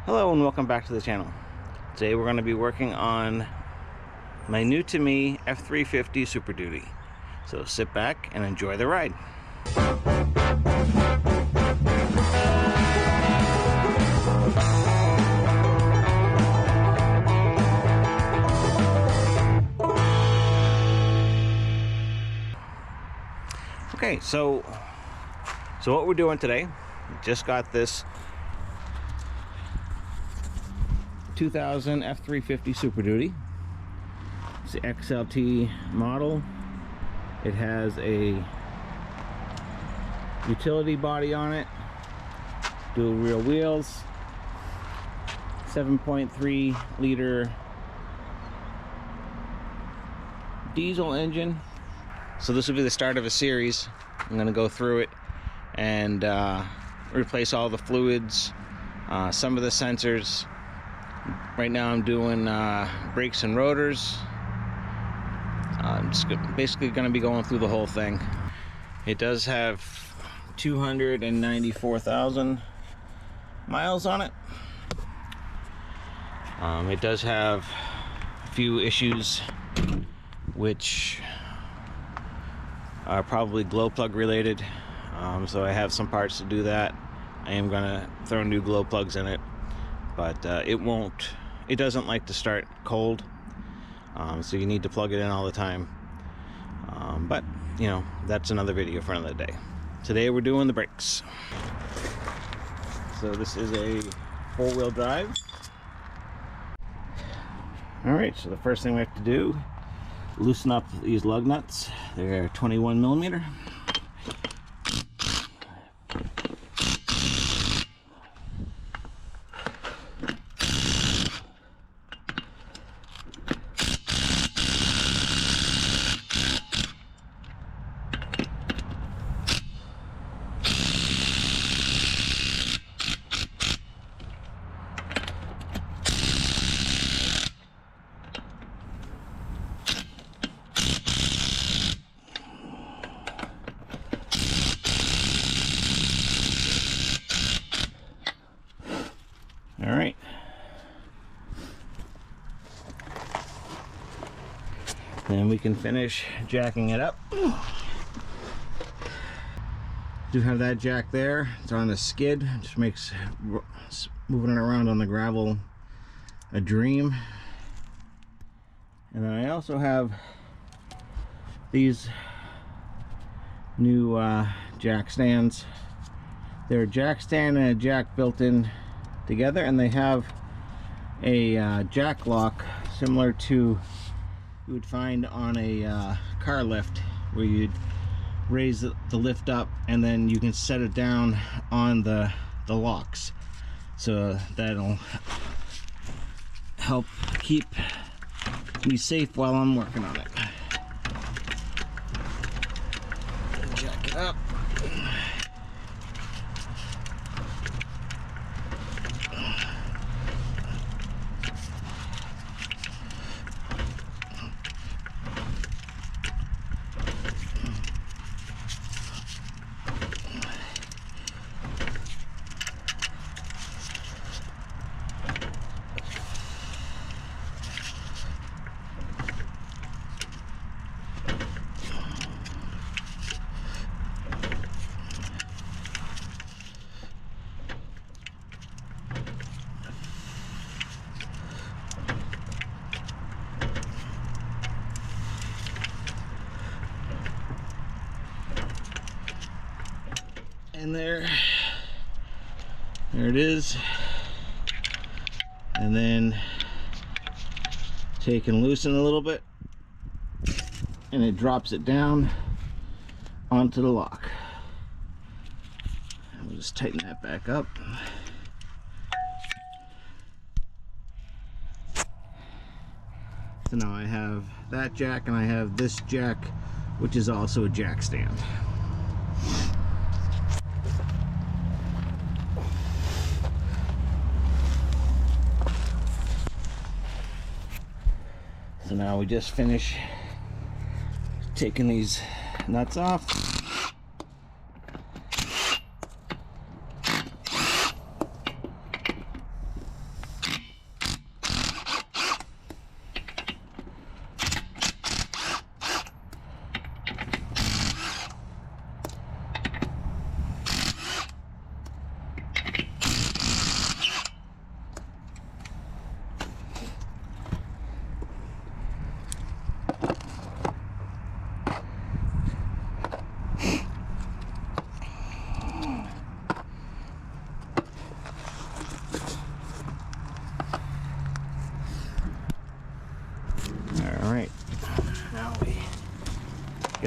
Hello and welcome back to the channel. Today we're going to be working on my new to me F350 Super Duty. So sit back and enjoy the ride. Okay, so what we're doing today, we just got this 2000 F350 Super Duty. It's the XLT model. It has a utility body on it, dual rear wheels, 7.3 liter diesel engine. So this will be the start of a series. I'm going to go through it and replace all the fluids, some of the sensors. Right now I'm doing brakes and rotors. I'm just basically going to be going through the whole thing. It does have 294,000 miles on it. It does have a few issues which are probably glow plug related, so I have some parts to do that. I am going to throw new glow plugs in it, but it doesn't like to start cold, so you need to plug it in all the time. But you know, that's another video for another day. Today we're doing the brakes. So this is a four-wheel drive. Alright, so the first thing we have to do, loosen up these lug nuts. They're 21 millimeter. All right. Then we can finish jacking it up. Do have that jack there. It's on a skid. It just makes moving it around on the gravel a dream. And then I also have these new jack stands. They're a jack stand and a jack built in together, and they have a jack lock similar to you would find on a car lift, where you'd raise the lift up and then you can set it down on the locks, so that'll help keep me safe while I'm working on it. Jack it up. And there it is. And then take and loosen a little bit, and it drops it down onto the lock. We'll just tighten that back up. So now I have that jack, and I have this jack, which is also a jack stand. So now we just finish taking these nuts off.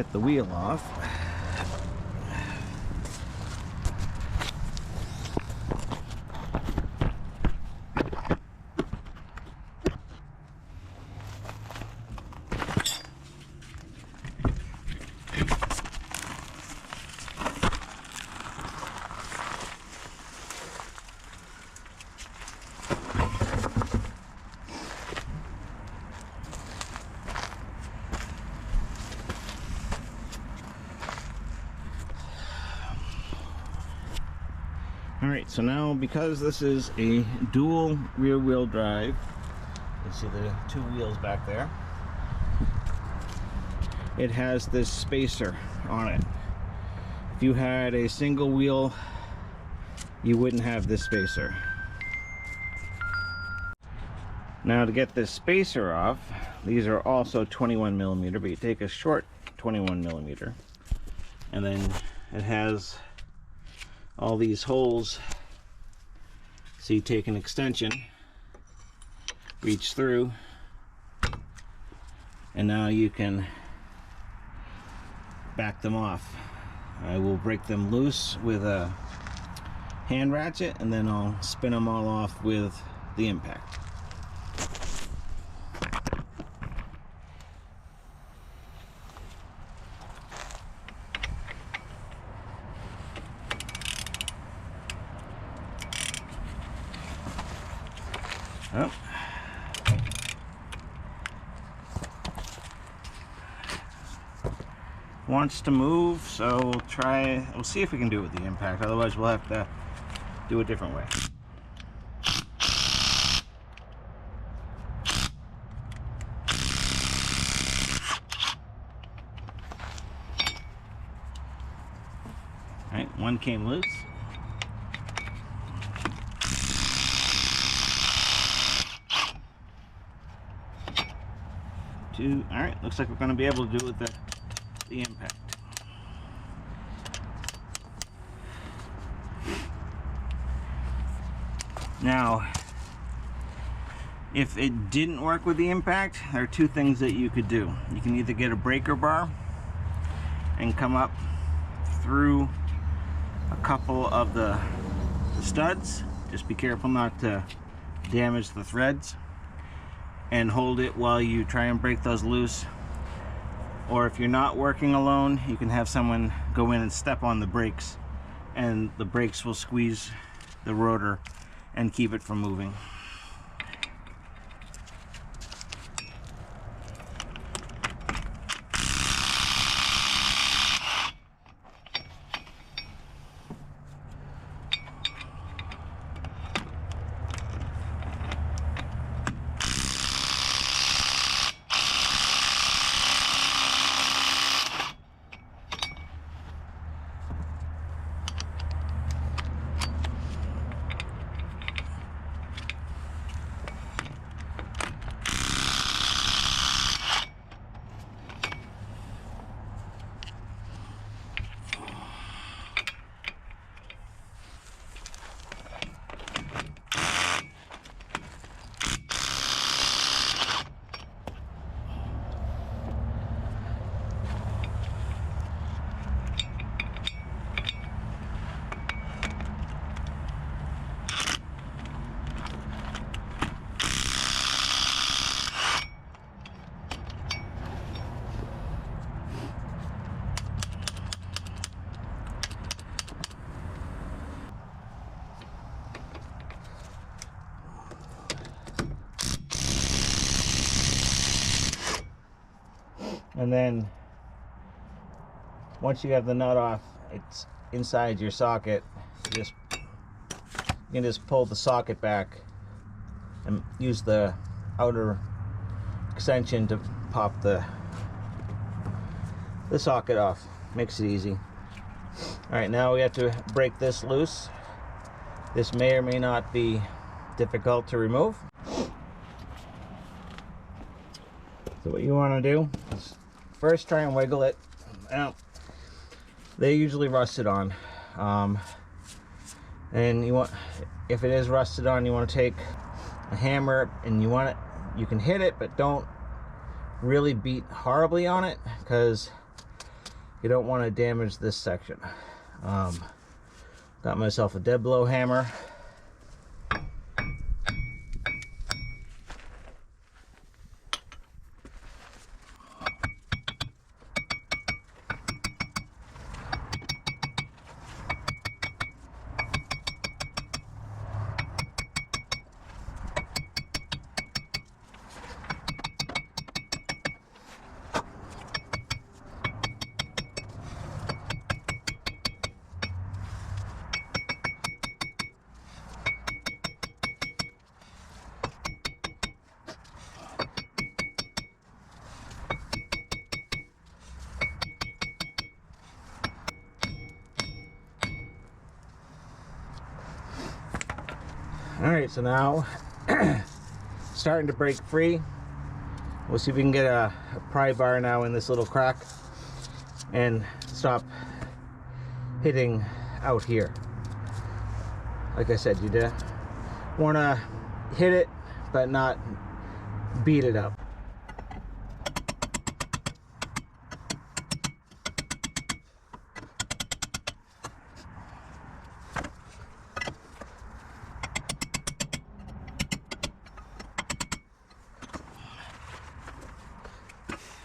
get the wheel off. Alright, so now because this is a dual rear wheel drive, you see the two wheels back there, it has this spacer on it. If you had a single wheel, you wouldn't have this spacer. Now to get this spacer off, these are also 21mm, but you take a short 21mm, and then it has all these holes, so you take an extension, reach through, and now you can back them off. I will break them loose with a hand ratchet, and then I'll spin them all off with the impact. Oh. Wants to move, so we'll see if we can do it with the impact, otherwise we'll have to do it a different way. Alright, one came loose. Alright, looks like we're going to be able to do it with the impact. Now, if it didn't work with the impact, there are two things that you could do. You can either get a breaker bar and come up through a couple of the studs. Just be careful not to damage the threads, and hold it while you try and break those loose. Or if you're not working alone, you can have someone go in and step on the brakes, and the brakes will squeeze the rotor and keep it from moving. And then once you have the nut off, it's inside your socket. You can just pull the socket back and use the outer extension to pop the socket off. Makes it easy. Alright, now we have to break this loose. This may or may not be difficult to remove. So what you want to do is first try and wiggle it. Now, they usually rusted on. And you want, if it is rusted on, you want to take a hammer and you can hit it, but don't really beat horribly on it, because you don't want to damage this section. Got myself a dead blow hammer. Alright, so now starting to break free. We'll see if we can get a pry bar now in this little crack and stop hitting out here. Like I said, you want to hit it but not beat it up.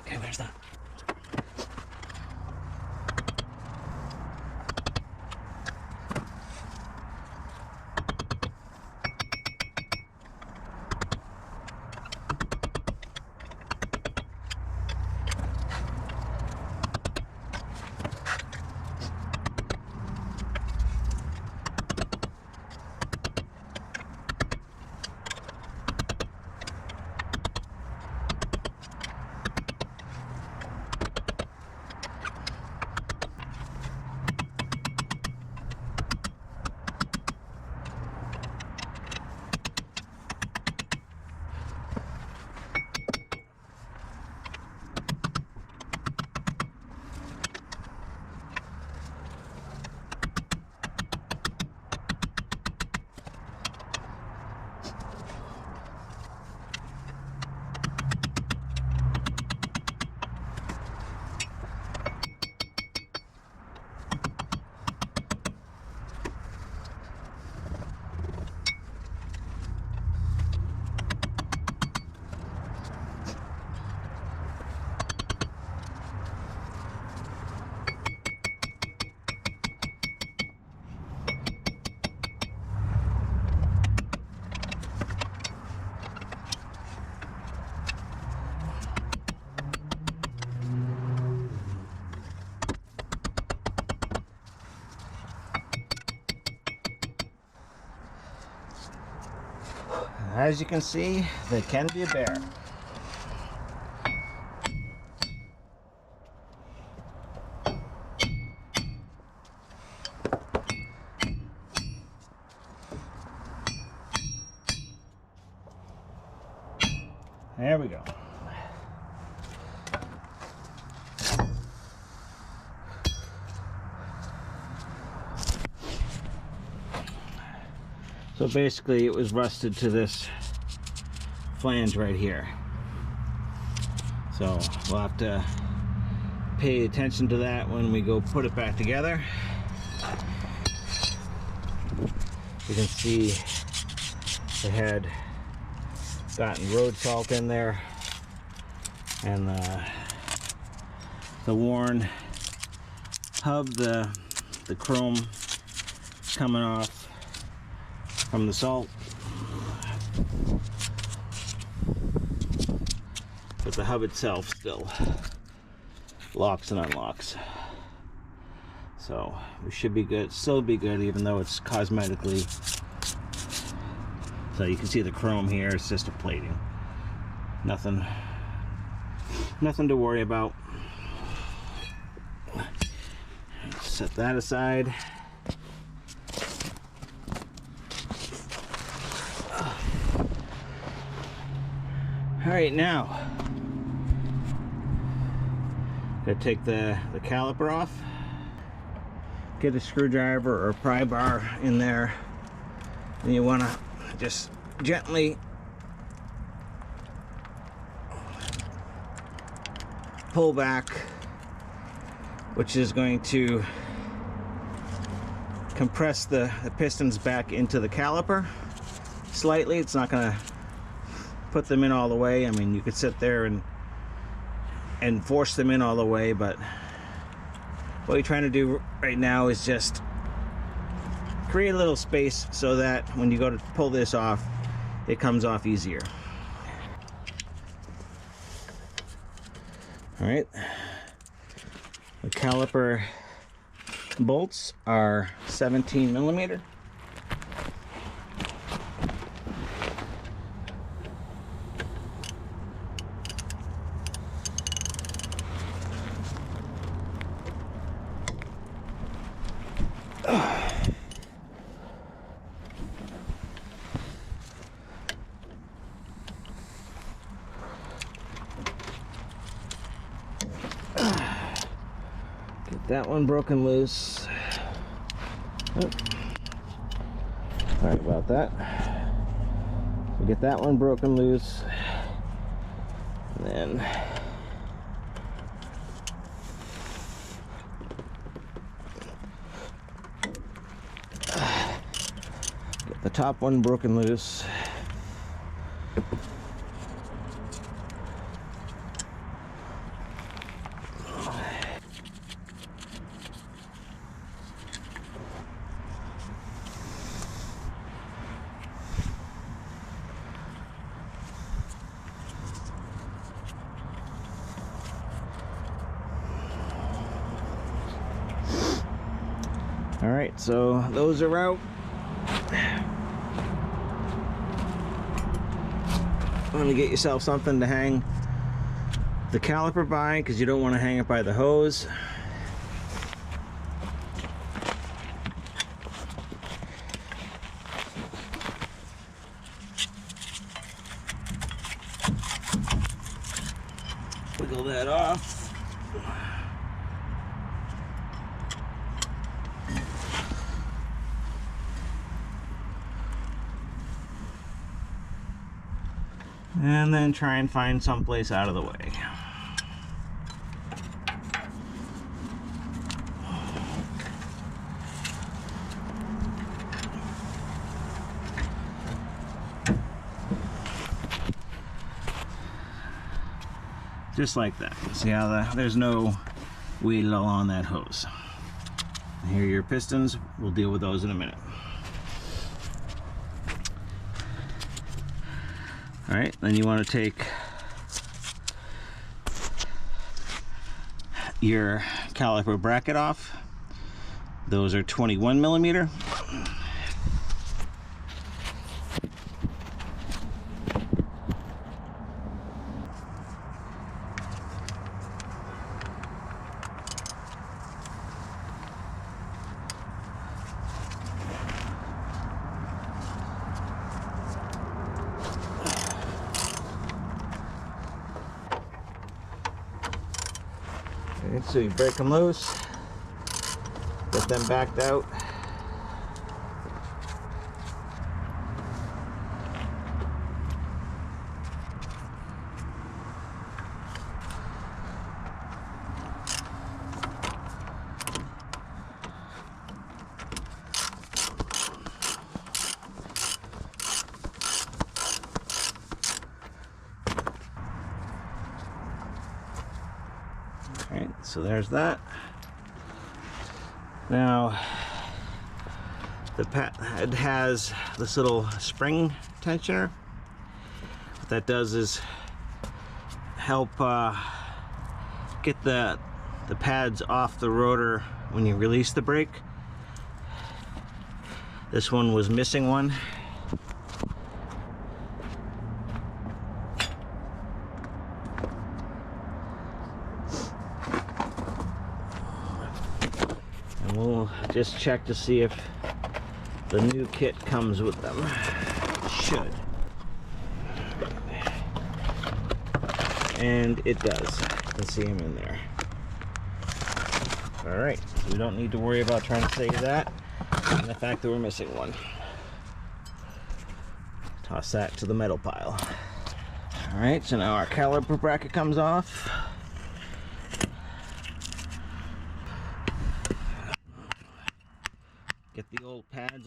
Okay, where's that? As you can see, they can be a bear. There we go. So basically it was rusted to this flange right here. So we'll have to pay attention to that when we go put it back together. You can see it had gotten road salt in there, and the worn hub, the chrome coming off from the salt, but the hub itself still locks and unlocks. So we should be good, still be good, even though it's cosmetically. So you can see the chrome here, it's just a plating. Nothing to worry about. Set that aside. All right, now gotta take the caliper off. Get a screwdriver or a pry bar in there, and you want to just gently pull back which is going to compress the pistons back into the caliper slightly. It's not going to put them in all the way. I mean, you could sit there and force them in all the way, but what you're trying to do right now is just create a little space so that when you go to pull this off, it comes off easier. All right, the caliper bolts are 17 millimeter. Get that one broken loose. Oh. Sorry about that. So get that one broken loose, and then get the top one broken loose. All right, so those are out. Want to get yourself something to hang the caliper by, because you don't want to hang it by the hose. Wiggle that off. And then try and find someplace out of the way. Just like that. See how there's no wheel on that hose. And here are your pistons. We'll deal with those in a minute. All right, then you want to take your caliper bracket off. Those are 21 millimeter. So you break them loose, get them backed out. Alright, so there's that. Now, the pad has this little spring tensioner. What that does is help get the pads off the rotor when you release the brake. This one was missing one. And we'll just check to see if the new kit comes with them. It should. And it does. You can see them in there. Alright, so we don't need to worry about trying to save that and the fact that we're missing one. Toss that to the metal pile. Alright, so now our caliper bracket comes off.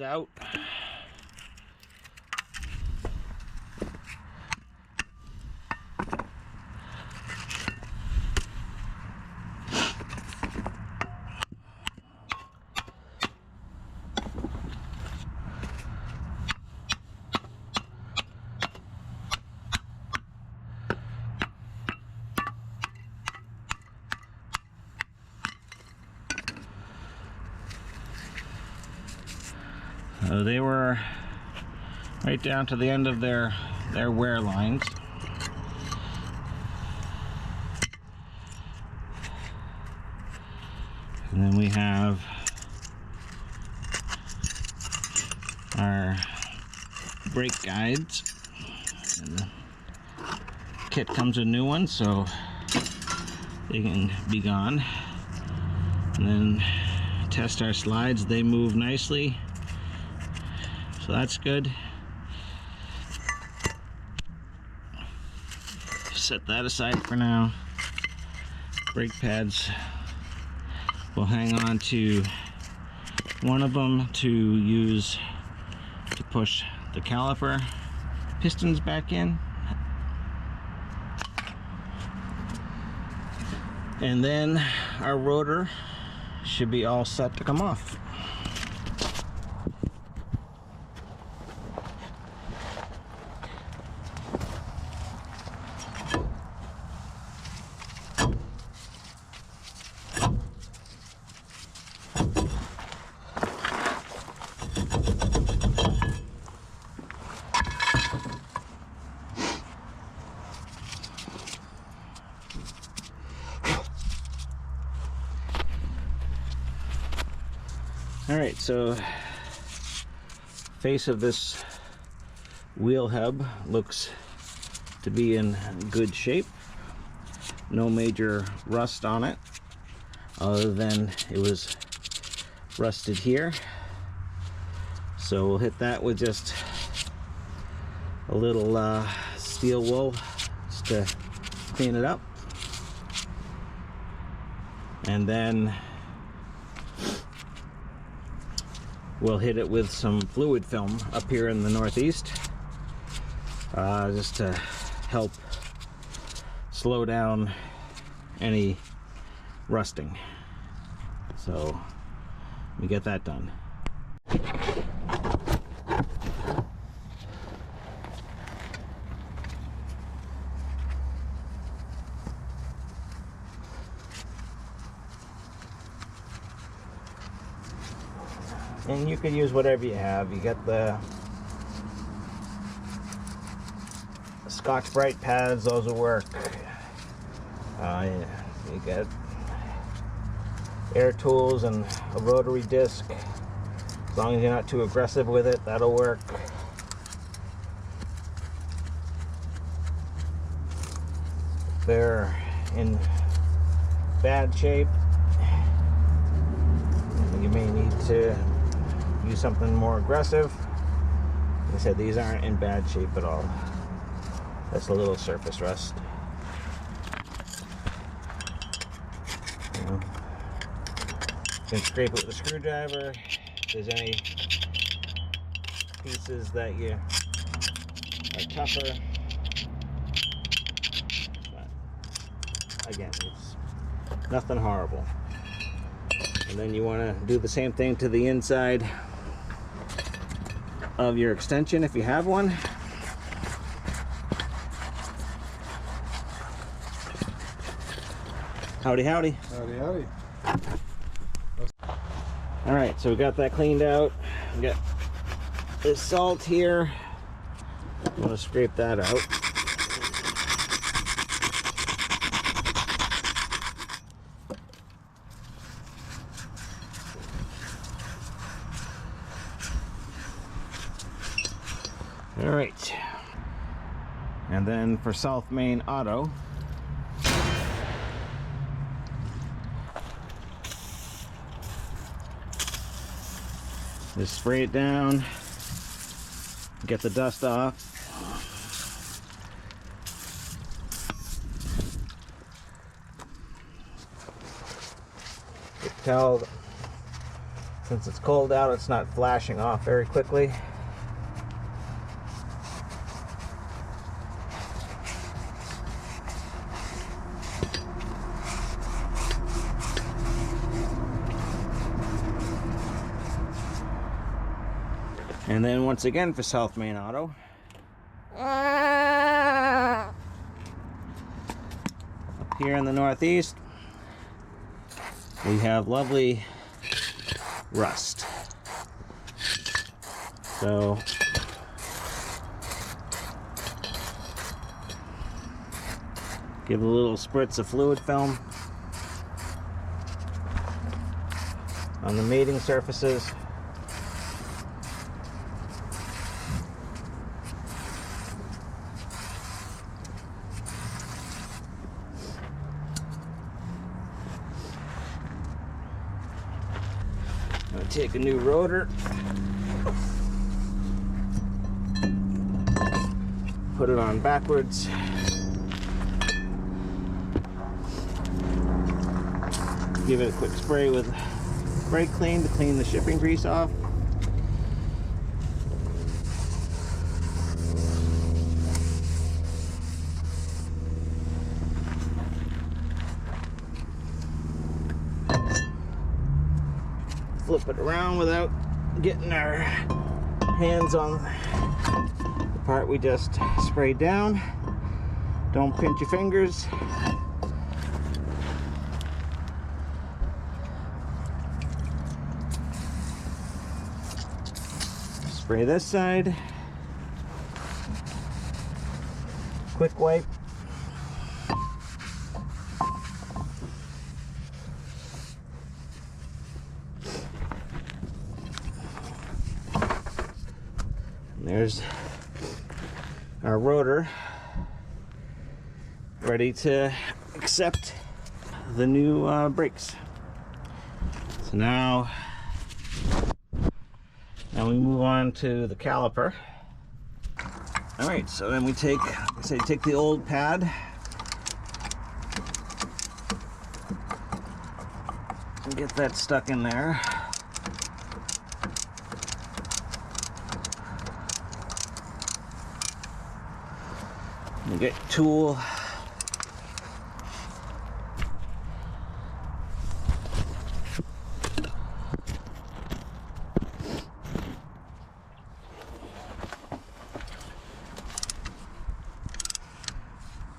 out. So they were right down to the end of their wear lines. And then we have our brake guides. And the kit comes with new ones, so they can be gone. And then test our slides. They move nicely. So that's good. Set that aside for now. Brake pads, we'll hang on to one of them to use to push the caliper pistons back in. And then our rotor should be all set to come off. Alright, so face of this wheel hub looks to be in good shape. No major rust on it, other than it was rusted here. So we'll hit that with just a little steel wool just to clean it up. And then we'll hit it with some fluid film up here in the northeast, just to help slow down any rusting. So we get that done. And you can use whatever you have. You got the Scotch-Brite pads, those will work. You got air tools and a rotary disc. As long as you're not too aggressive with it, that'll work. If they're in bad shape, you may need to use something more aggressive. Like I said, these aren't in bad shape at all. That's a little surface rust. You can scrape it with a screwdriver. If there's any pieces that you are tougher. But again, it's nothing horrible. And then you want to do the same thing to the inside of your extension if you have one. Howdy, howdy. Howdy, howdy. All right, so we got that cleaned out. We got this salt here. I'm gonna scrape that out. All right, and then for South Main Auto, just spray it down, get the dust off. You can tell Since it's cold out, it's not flashing off very quickly. And then once again for South Main Auto, up here in the Northeast, we have lovely rust. So give a little spritz of fluid film on the mating surfaces. I'm going to take a new rotor, put it on backwards, give it a quick spray with brake clean to clean the shipping grease off. Flip it around without getting our hands on the part we just sprayed down. Don't pinch your fingers. Spray this side. Quick wipe. There's our rotor ready to accept the new brakes. So now we move on to the caliper. All right, so then we take the old pad and get that stuck in there. We get tool,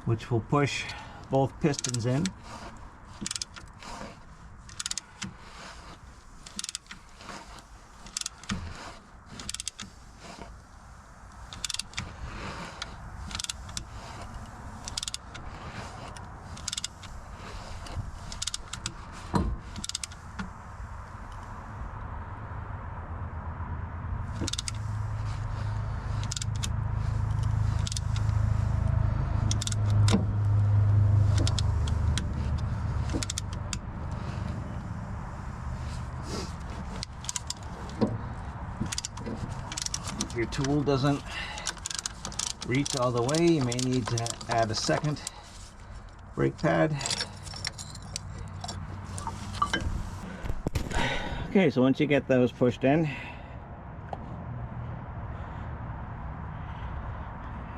which will push both pistons in. If your tool doesn't reach all the way, you may need to add a second brake pad. Okay, so once you get those pushed in,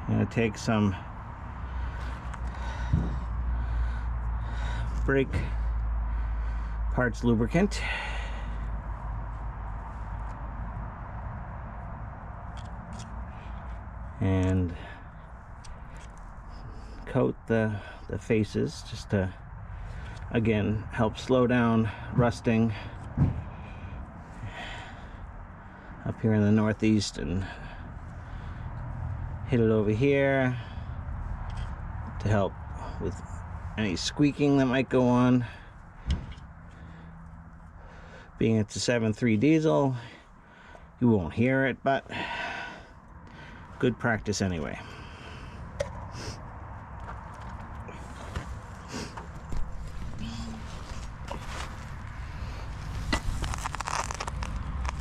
I'm going to take some brake parts lubricant and coat the faces just to, again, help slow down rusting up here in the Northeast, and hit it over here to help with any squeaking that might go on. Being it's a 7.3 diesel, you won't hear it, but good practice anyway.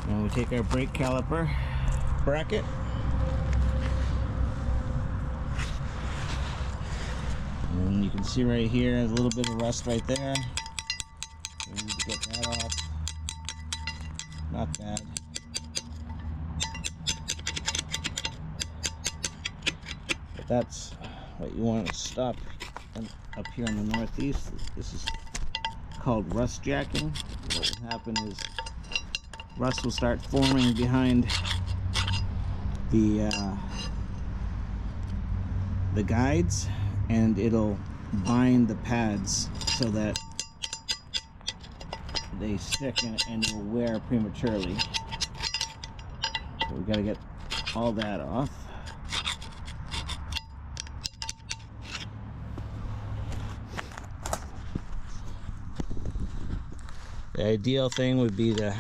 Now we take our brake caliper bracket, and you can see right here a little bit of rust right there. We need to get that off. not bad. But that's what you want to stop up here in the Northeast. This is called rust jacking. What will happen is rust will start forming behind the guides, and it'll bind the pads so that they stick and will wear prematurely. So we've got to get all that off. The ideal thing would be to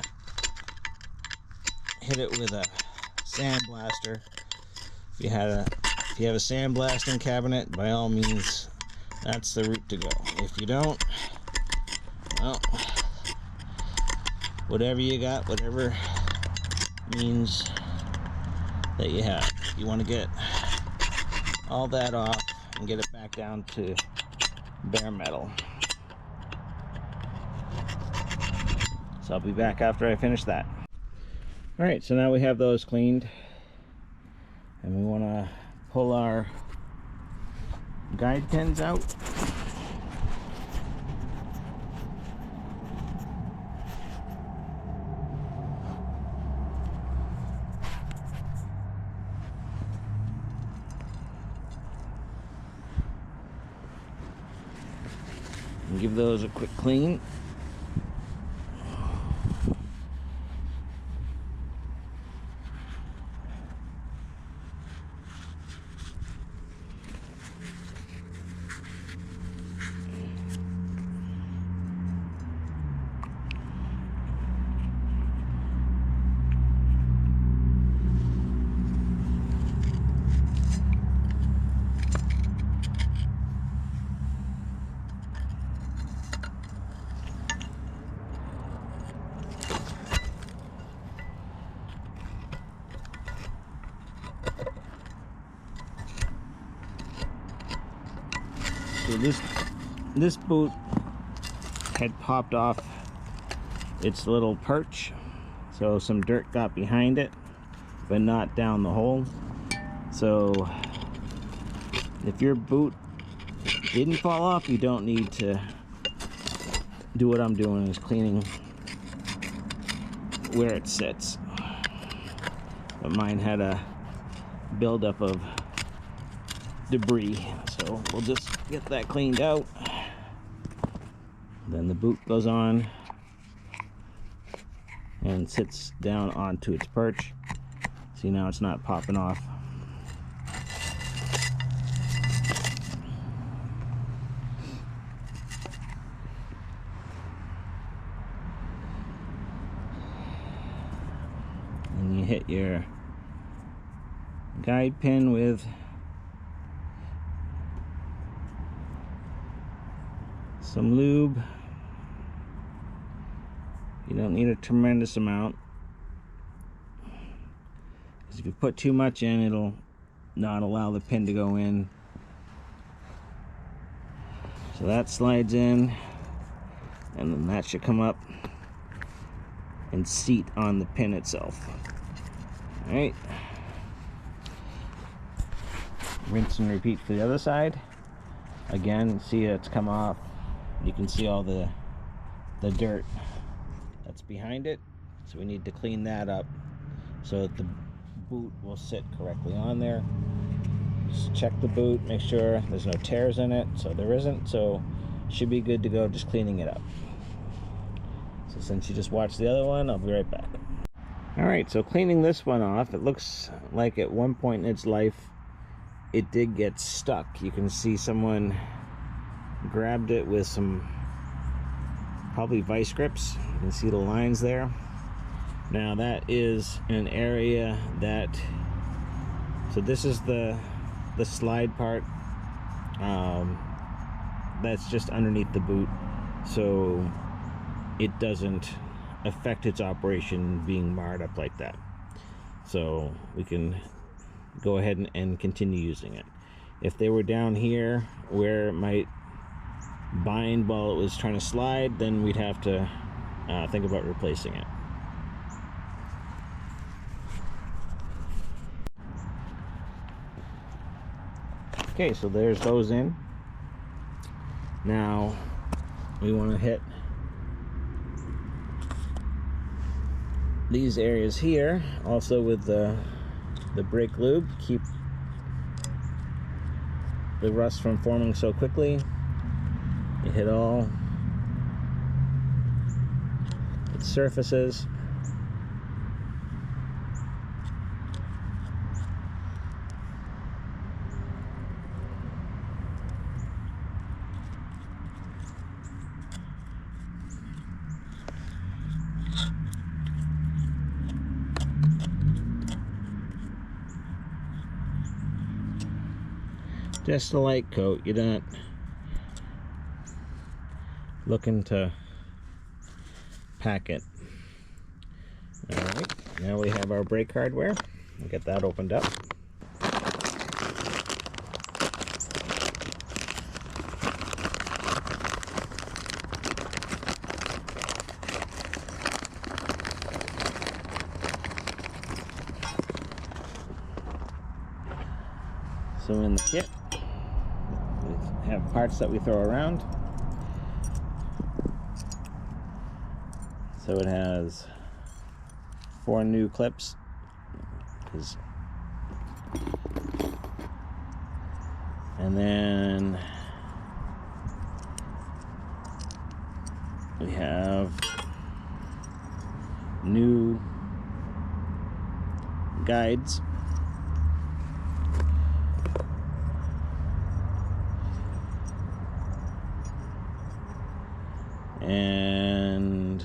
hit it with a sandblaster. If you have a sandblasting cabinet, by all means, that's the route to go. If you don't, well, whatever you got, whatever means that you have. You want to get all that off and get it back down to bare metal. So I'll be back after I finish that. Alright, so now we have those cleaned, and we want to pull our guide pins out. And give those a quick clean. So this boot had popped off its little perch, so some dirt got behind it, but not down the hole. So if your boot didn't fall off, you don't need to do what I'm doing, is cleaning where it sits. But mine had a buildup of debris, so we'll just get that cleaned out. Then the boot goes on and sits down onto its perch. See, now it's not popping off. And you hit your guide pin with some lube. You don't need a tremendous amount, because if you put too much in, it'll not allow the pin to go in. So that slides in, and then that should come up and seat on the pin itself. Alright, rinse and repeat for the other side. Again, see, it's come off. You can see all the dirt that's behind it, so we need to clean that up so that the boot will sit correctly on there. Just check the boot, make sure there's no tears in it, so there isn't, so should be good to go, just cleaning it up. So since you just watched the other one, I'll be right back. Alright, so cleaning this one off, it looks like at one point in its life it did get stuck. You can see someone grabbed it with some probably vice grips. You can see the lines there. Now that is an area that, so this is the slide part that's just underneath the boot, so it doesn't affect its operation being marred up like that. So we can go ahead and continue using it. If they were down here where it might bind while it was trying to slide, then we'd have to think about replacing it. Okay, so there's those in. Now we want to hit these areas here also with the brake lube. Keep the rust from forming so quickly. You hit all its surfaces. Just a light coat. You're not looking to pack it. Alright, now we have our brake hardware. We'll get that opened up. So in the kit, we have parts that we throw around. So it has 4 new clips, and then we have new guides. And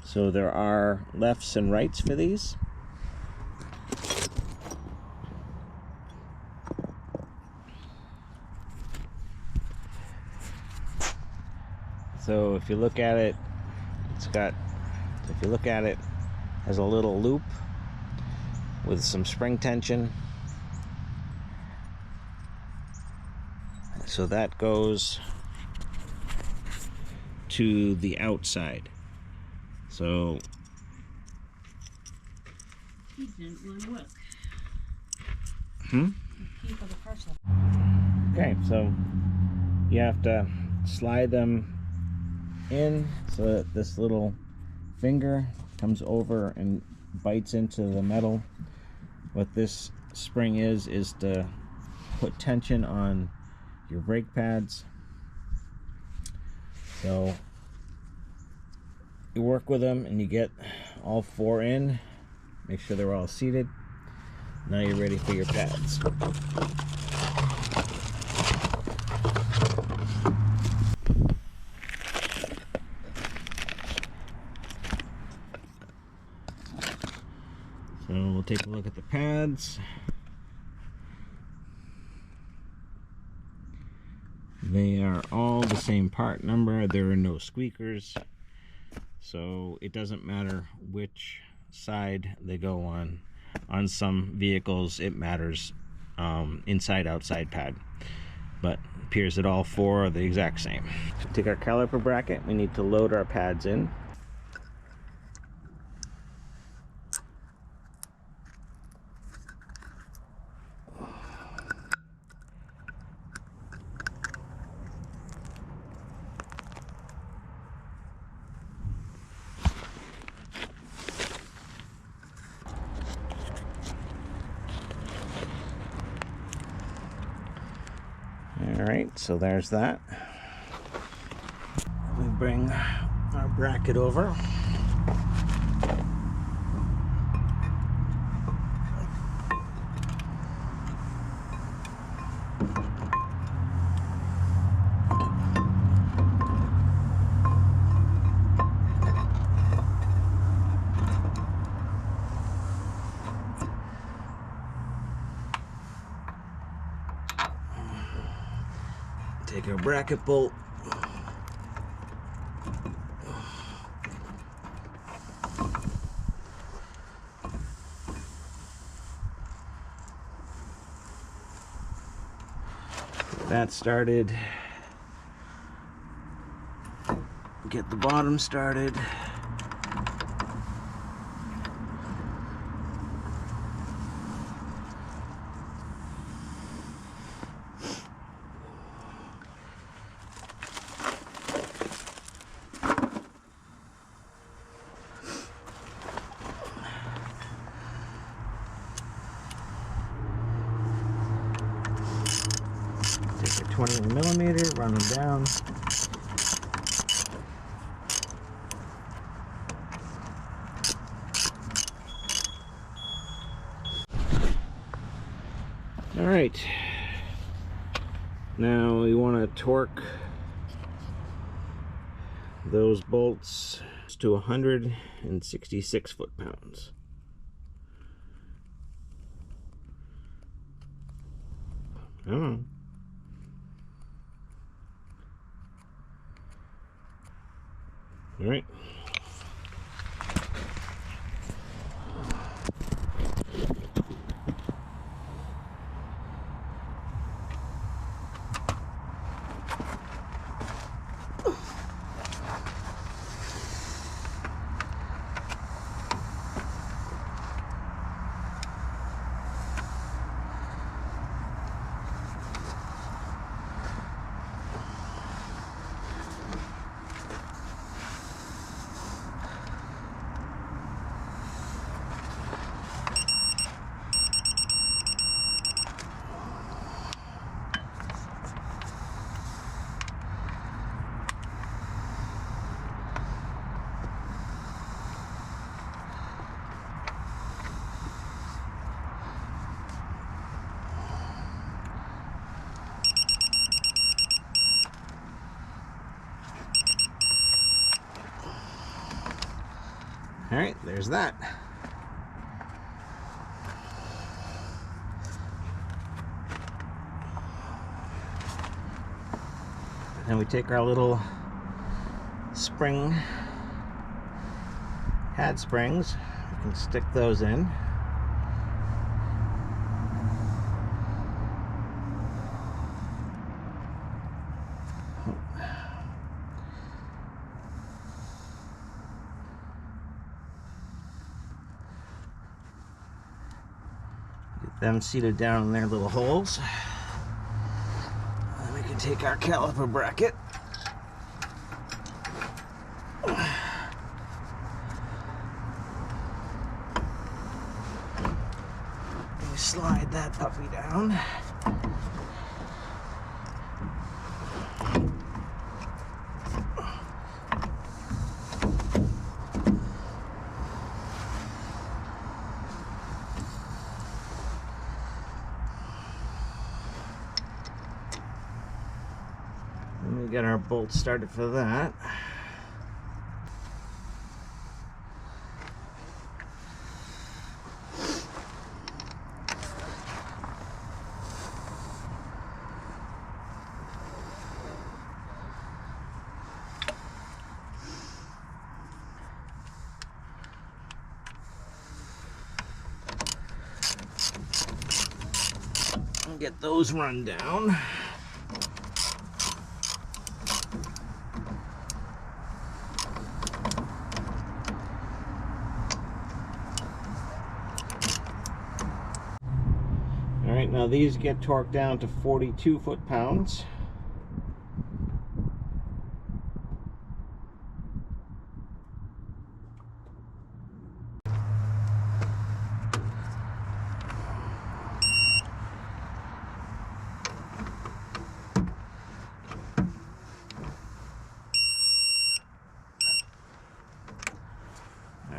so there are lefts and rights for these. So if you look at it, it has a little loop with some spring tension. So that goes to the outside. So okay, so you have to slide them in so that this little finger comes over and bites into the metal. What this spring is to put tension on your brake pads. So you work with them and you get all 4 in. Make sure they're all seated. Now you're ready for your pads. So we'll take a look at the pads. They are all the same part number. There are no squeakers. So it doesn't matter which side they go on. On some vehicles it matters inside outside pad. But it appears that all 4 are the exact same. Take our caliper bracket. We need to load our pads in. Alright, so there's that. We bring our bracket over. Take our bracket bolt. Get that started. get the bottom started. Take a 21mm, run them down. All right, now we want to torque those bolts to 166 foot-pounds. Come on. All right. All right, there's that. Then we take our little spring, pad springs, we can stick those in. Them seated down in their little holes. And we can take our caliper bracket. And we slide that puppy down. We got our bolts started for that. And get those run down. Alright, now these get torqued down to 42 foot-pounds.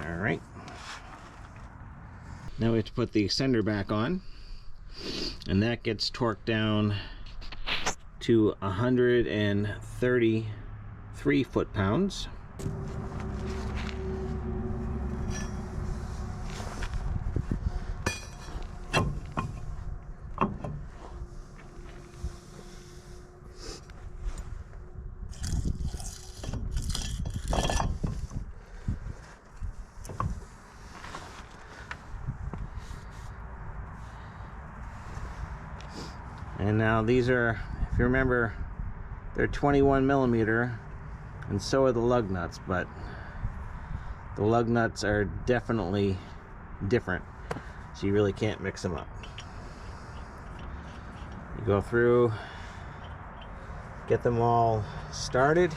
Alright. Now we have to put the extender back on. And that gets torqued down to 133 foot-pounds. And now these are, if you remember, they're 21mm and so are the lug nuts, but the lug nuts are definitely different, so you really can't mix them up. You go through, get them all started.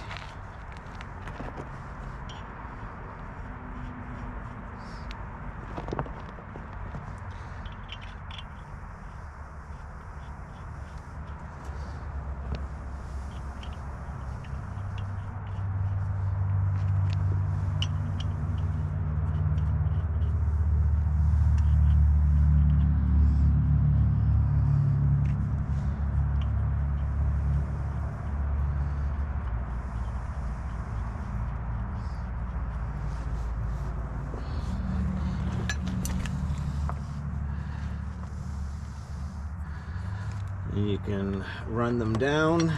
And you can run them down.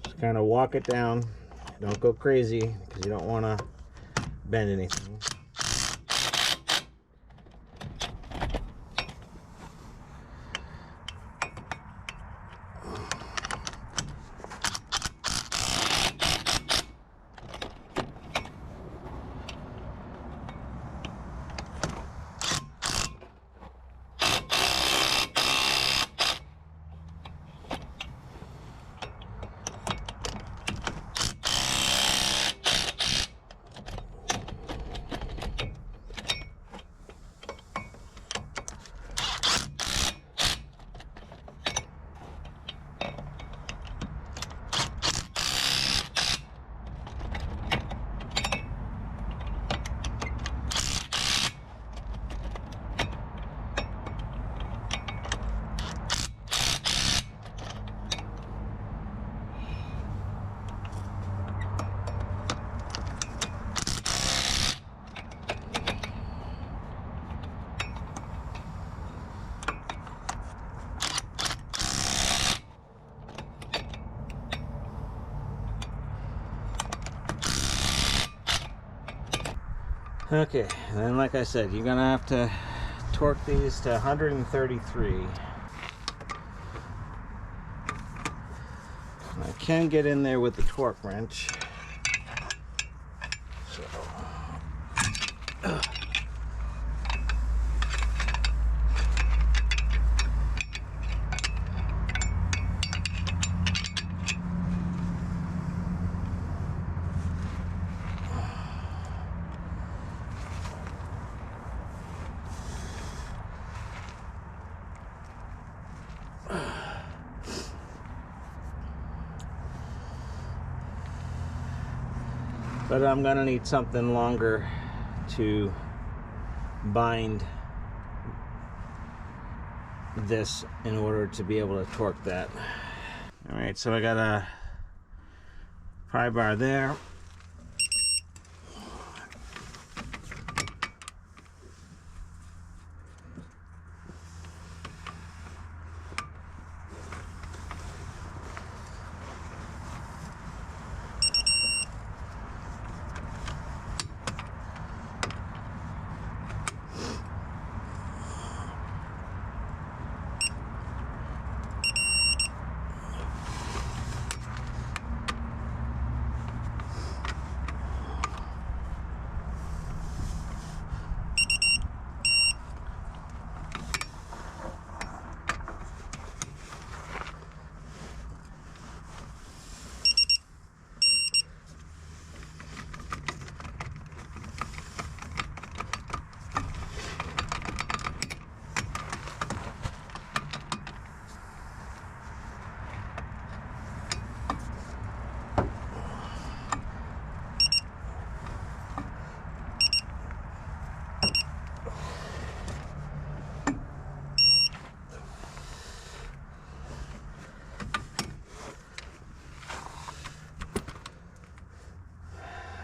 Just kind of walk it down. Don't go crazy because you don't want to bend anything. Okay, and then like I said, you're gonna have to torque these to 133. I can get in there with the torque wrench. So, but I'm gonna need something longer to bind this in order to be able to torque that. All right, so I got a pry bar there.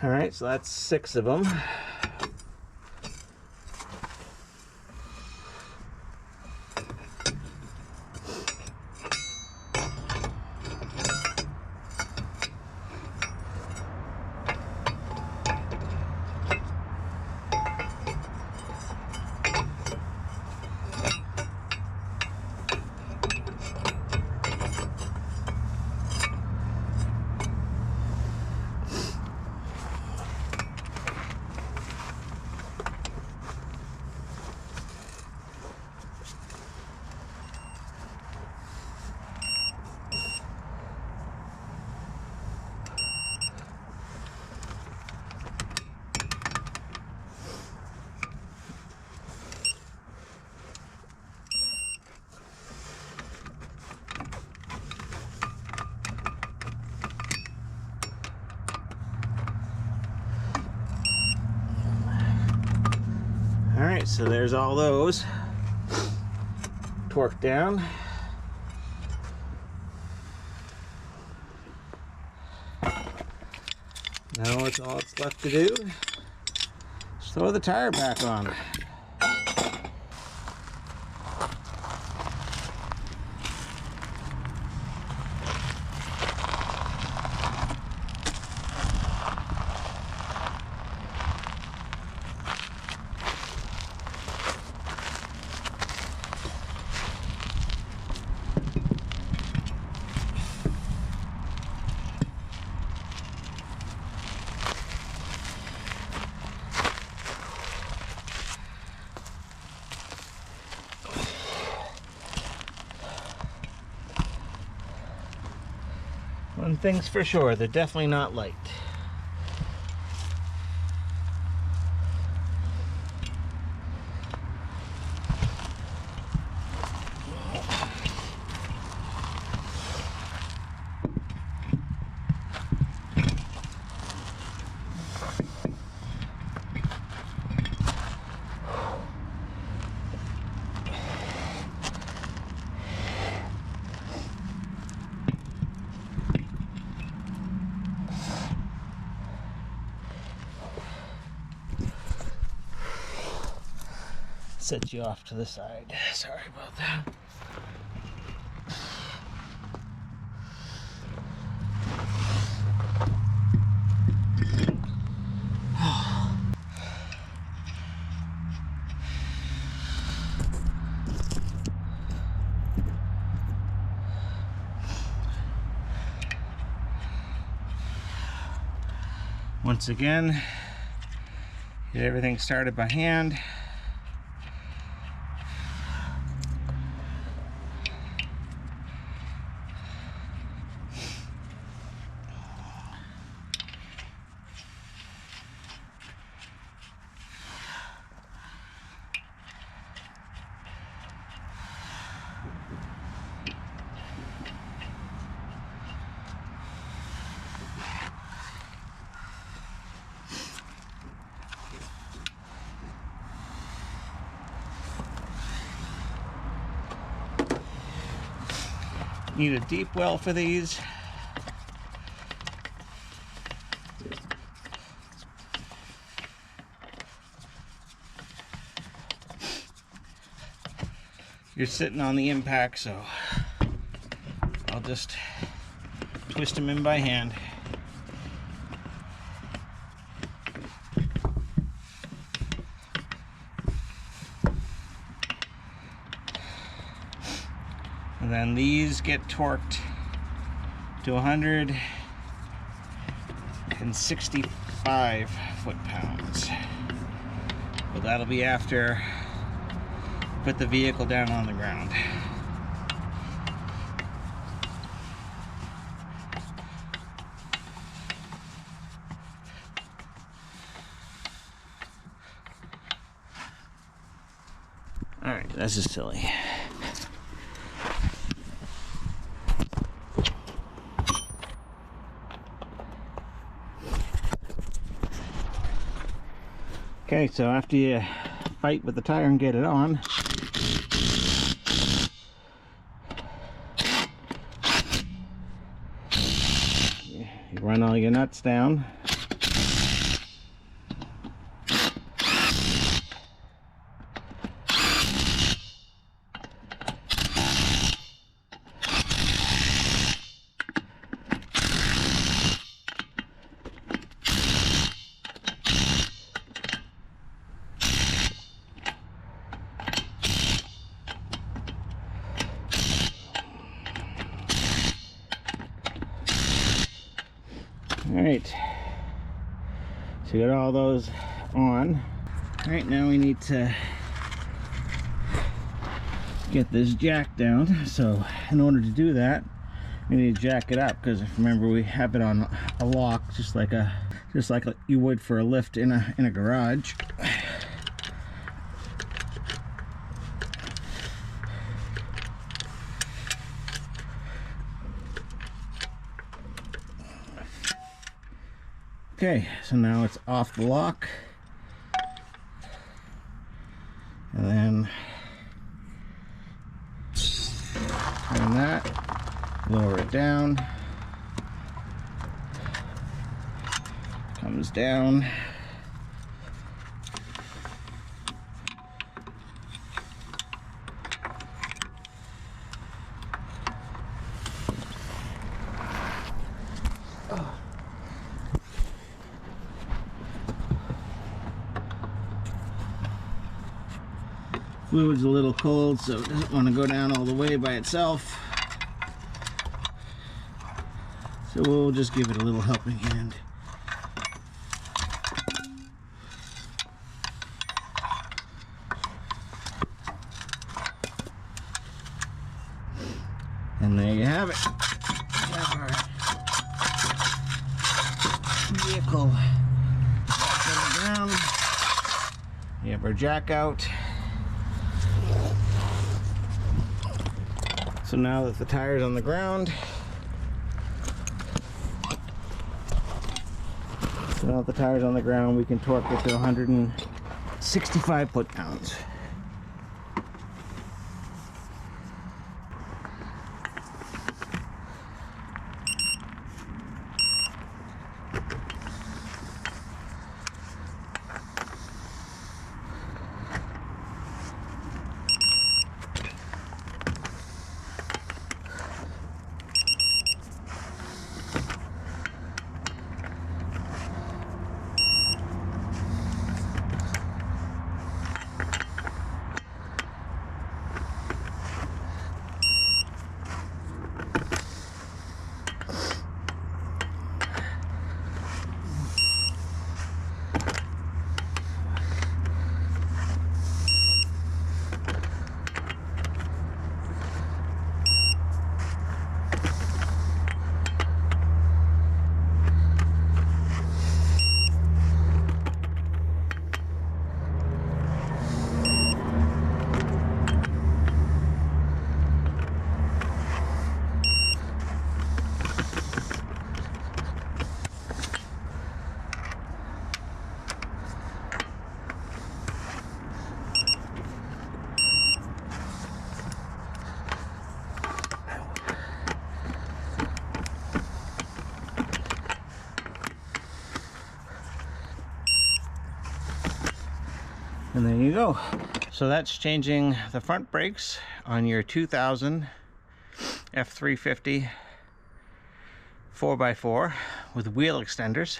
All right, so that's 6 of them. Alright, so there's all those torqued down. Now it's all it's left to do is throw the tire back on. One thing's for sure, they're definitely not light. Set you off to the side. Sorry about that. Once again, get everything started by hand. Need a deep well for these. You're sitting on the impact, so I'll just twist them in by hand. And then these get torqued to 165 foot-pounds. But that'll be after put the vehicle down on the ground. Alright, that's just silly. Okay, so after you fight with the tire and get it on, you run all your nuts down. Alright, so you got all those on. Alright, now we need to get this jack down. So in order to do that, we need to jack it up, because if remember, we have it on a lock, just like you would for a lift in a garage. Okay, so now it's off the lock. And then turn that, lower it down, comes down. Fluid's a little cold, so it doesn't want to go down all the way by itself. So we'll just give it a little helping hand. And there you have it. We have our vehicle on the ground. We have our jack out. So now that the tire's on the ground, we can torque it to 165 foot-pounds. And there you go. So that's changing the front brakes on your 2000 F350 4x4 with wheel extenders.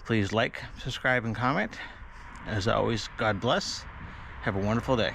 Please like, subscribe, and comment. As always, God bless. Have a wonderful day.